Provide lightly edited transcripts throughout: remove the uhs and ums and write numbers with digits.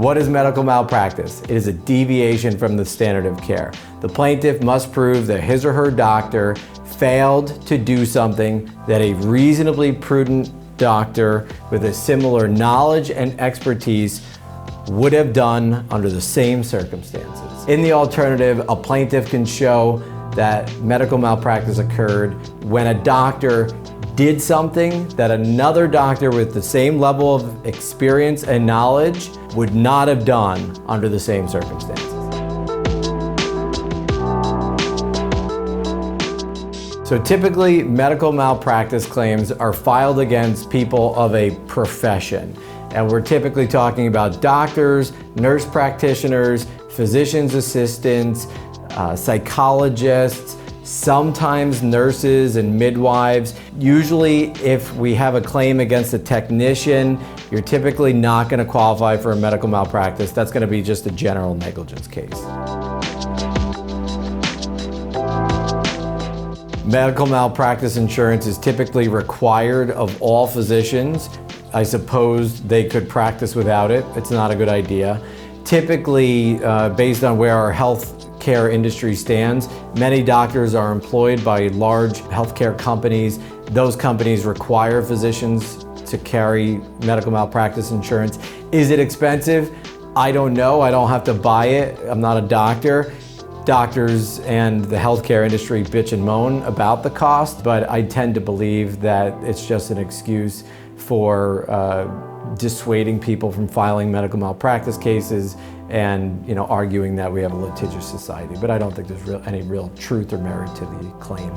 What is medical malpractice? It is a deviation from the standard of care. The plaintiff must prove that his or her doctor failed to do something that a reasonably prudent doctor with a similar knowledge and expertise would have done under the same circumstances. In the alternative, a plaintiff can show that medical malpractice occurred when a doctor did something that another doctor with the same level of experience and knowledge would not have done under the same circumstances. So typically, medical malpractice claims are filed against people of a profession. And we're typically talking about doctors, nurse practitioners, physician's assistants, psychologists, sometimes nurses and midwives. Usually, if we have a claim against a technician, you're typically not going to qualify for a medical malpractice. That's going to be just a general negligence case. Medical malpractice insurance is typically required of all physicians. I suppose they could practice without it. It's not a good idea. Typically, based on where our healthcare industry stands, many doctors are employed by large healthcare companies. Those companies require physicians to carry medical malpractice insurance. Is it expensive? I don't know. I don't have to buy it. I'm not a doctor. Doctors and the healthcare industry bitch and moan about the cost, but I tend to believe that it's just an excuse for dissuading people from filing medical malpractice cases and arguing that we have a litigious society. But I don't think there's any real truth or merit to the claim.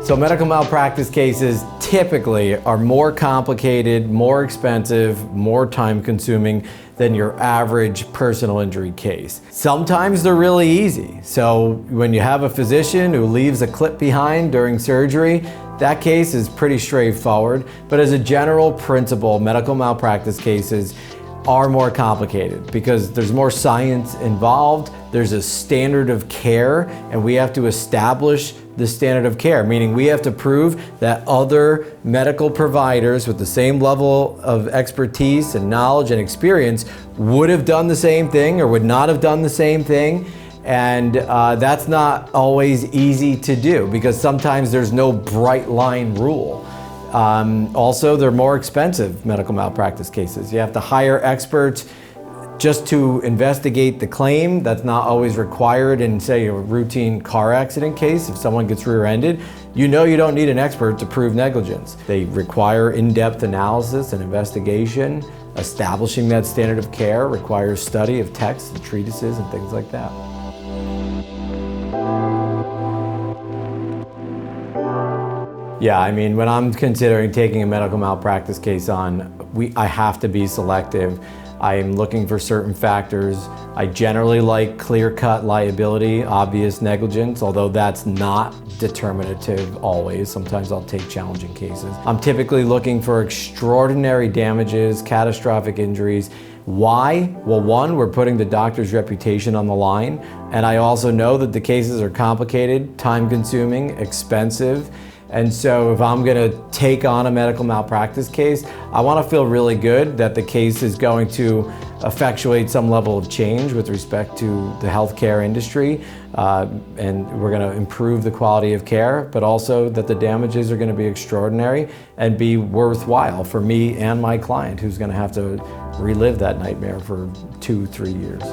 So medical malpractice cases typically are more complicated, more expensive, more time-consuming than your average personal injury case. Sometimes they're really easy. So when you have a physician who leaves a clip behind during surgery, that case is pretty straightforward. But as a general principle, medical malpractice cases are more complicated because there's more science involved, there's a standard of care, and we have to establish the standard of care, meaning we have to prove that other medical providers with the same level of expertise and knowledge and experience would have done the same thing or would not have done the same thing. And that's not always easy to do because sometimes there's no bright line rule. Also, they're more expensive, medical malpractice cases. You have to hire experts just to investigate the claim. That's not always required in, say, a routine car accident case. If someone gets rear-ended, you don't need an expert to prove negligence. They require in-depth analysis and investigation. Establishing that standard of care requires study of texts and treatises and things like that. Yeah, I mean, when I'm considering taking a medical malpractice case on, I have to be selective. I'm looking for certain factors. I generally like clear-cut liability, obvious negligence, although that's not determinative always. Sometimes I'll take challenging cases. I'm typically looking for extraordinary damages, catastrophic injuries. Why? Well, one, we're putting the doctor's reputation on the line, and I also know that the cases are complicated, time-consuming, expensive. And so if I'm going to take on a medical malpractice case, I want to feel really good that the case is going to effectuate some level of change with respect to the healthcare industry, and we're going to improve the quality of care, but also that the damages are going to be extraordinary and be worthwhile for me and my client, who's going to have to relive that nightmare for 2-3 years.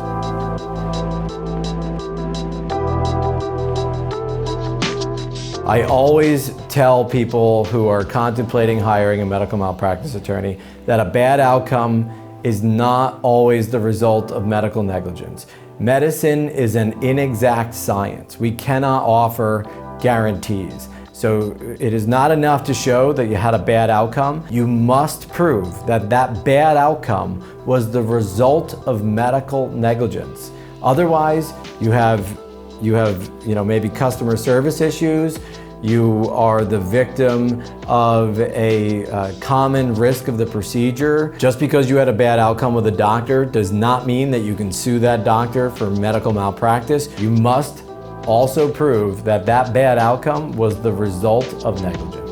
I always tell people who are contemplating hiring a medical malpractice attorney that a bad outcome is not always the result of medical negligence. Medicine is an inexact science. We cannot offer guarantees. So it is not enough to show that you had a bad outcome. You must prove that that bad outcome was the result of medical negligence. Otherwise, you have maybe customer service issues. You are the victim of a common risk of the procedure. Just because you had a bad outcome with a doctor does not mean that you can sue that doctor for medical malpractice. You must also prove that that bad outcome was the result of negligence.